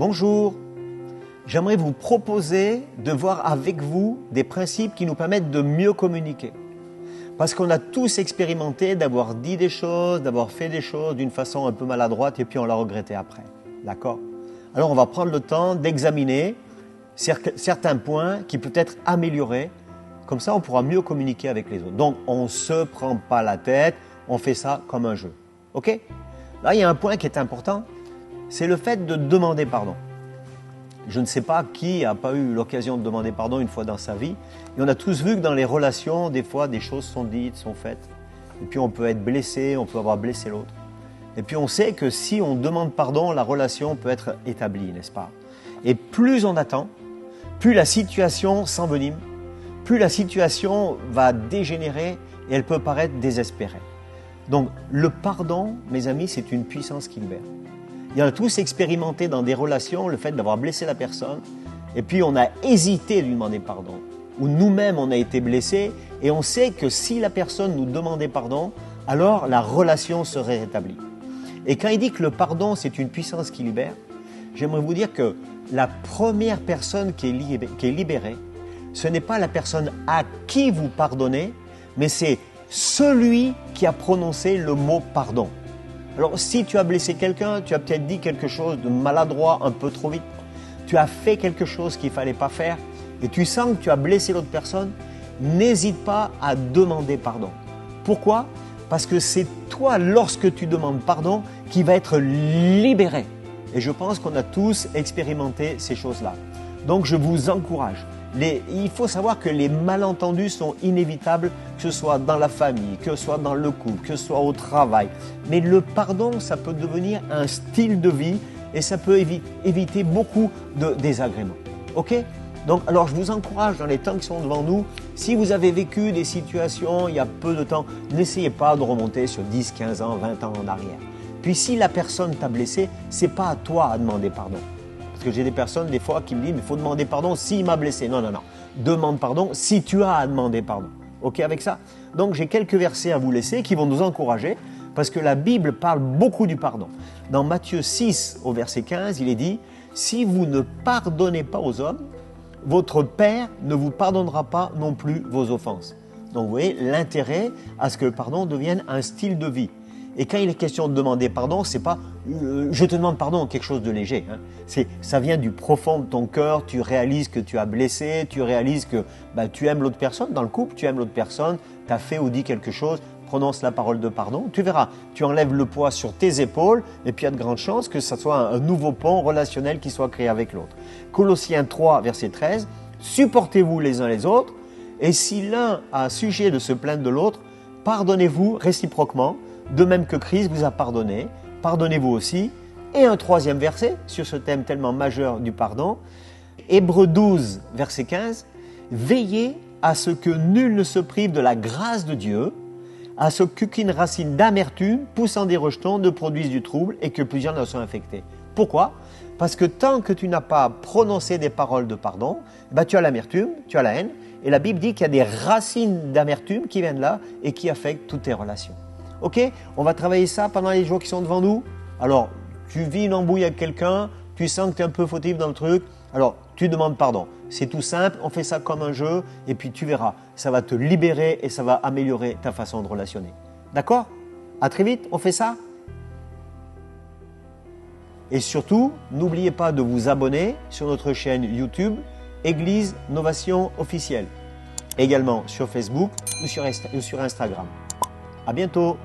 Bonjour, j'aimerais vous proposer de voir avec vous des principes qui nous permettent de mieux communiquer. Parce qu'on a tous expérimenté d'avoir dit des choses, d'avoir fait des choses d'une façon un peu maladroite et puis on l'a regretté après. D'accord? Alors on va prendre le temps d'examiner certains points qui peuvent être améliorés. Comme ça, on pourra mieux communiquer avec les autres. Donc, on ne se prend pas la tête, on fait ça comme un jeu. OK? Là, il y a un point qui est important, c'est le fait de demander pardon. Je ne sais pas qui n'a pas eu l'occasion de demander pardon une fois dans sa vie. Et on a tous vu que dans les relations, des fois, des choses sont dites, sont faites. Et puis, on peut être blessé, on peut avoir blessé l'autre. Et puis, on sait que si on demande pardon, la relation peut être établie, n'est-ce pas? Et plus on attend, plus la situation s'envenime, plus la situation va dégénérer et elle peut paraître désespérée. Donc, le pardon, mes amis, c'est une puissance qui libère. Il y en a tous expérimenté dans des relations le fait d'avoir blessé la personne et puis on a hésité de lui demander pardon. Ou nous-mêmes, on a été blessés et on sait que si la personne nous demandait pardon, alors la relation serait rétablie. Et quand il dit que le pardon, c'est une puissance qui libère, j'aimerais vous dire que la première personne qui est libérée, ce n'est pas la personne à qui vous pardonnez, mais c'est celui qui a prononcé le mot pardon. Alors, si tu as blessé quelqu'un, tu as peut-être dit quelque chose de maladroit un peu trop vite, tu as fait quelque chose qu'il ne fallait pas faire et tu sens que tu as blessé l'autre personne, n'hésite pas à demander pardon. Pourquoi? Parce que c'est toi, lorsque tu demandes pardon, qui va être libéré. Et je pense qu'on a tous expérimenté ces choses-là. Donc, je vous encourage. Il faut savoir que les malentendus sont inévitables, que ce soit dans la famille, que ce soit dans le couple, que ce soit au travail. Mais le pardon, ça peut devenir un style de vie et ça peut éviter beaucoup de désagréments. OK? Donc, alors je vous encourage dans les temps qui sont devant nous, si vous avez vécu des situations il y a peu de temps, n'essayez pas de remonter sur 10, 15 ans, 20 ans en arrière. Puis si la personne t'a blessé, c'est pas à toi à demander pardon. Parce que j'ai des personnes, des fois, qui me disent, mais il faut demander pardon s'il m'a blessé. Non, non, non. Demande pardon si tu as à demander pardon. OK avec ça? Donc, j'ai quelques versets à vous laisser qui vont nous encourager parce que la Bible parle beaucoup du pardon. Dans Matthieu 6, au verset 15, il est dit, « Si vous ne pardonnez pas aux hommes, votre Père ne vous pardonnera pas non plus vos offenses. » Donc, vous voyez, l'intérêt à ce que le pardon devienne un style de vie. Et quand il est question de demander pardon, c'est pas je te demande pardon, quelque chose de léger. Hein. Ça vient du profond de ton cœur, tu réalises que tu as blessé, tu réalises que tu aimes l'autre personne, dans le couple, tu aimes l'autre personne, tu as fait ou dit quelque chose, prononce la parole de pardon, tu verras, tu enlèves le poids sur tes épaules et puis il y a de grandes chances que ça soit un nouveau pont relationnel qui soit créé avec l'autre. Colossiens 3, verset 13, supportez-vous les uns les autres et si l'un a un sujet de se plaindre de l'autre, pardonnez-vous réciproquement, de même que Christ vous a pardonné, pardonnez-vous aussi. Et un troisième verset sur ce thème tellement majeur du pardon, Hébreux 12, verset 15, veillez à ce que nul ne se prive de la grâce de Dieu, à ce qu'aucune racine d'amertume poussant des rejetons ne produise du trouble et que plusieurs ne soient infectés. Pourquoi? Parce que tant que tu n'as pas prononcé des paroles de pardon, tu as l'amertume, tu as la haine, et la Bible dit qu'il y a des racines d'amertume qui viennent là et qui affectent toutes tes relations. OK? On va travailler ça pendant les jours qui sont devant nous. Alors, tu vis une embrouille avec quelqu'un, tu sens que tu es un peu fautif dans le truc, alors tu demandes pardon. C'est tout simple, on fait ça comme un jeu et puis tu verras, ça va te libérer et ça va améliorer ta façon de relationner. D'accord? À très vite, on fait ça? Et surtout, n'oubliez pas de vous abonner sur notre chaîne YouTube, Église Novation Officielle. Également sur Facebook ou sur Instagram. À bientôt.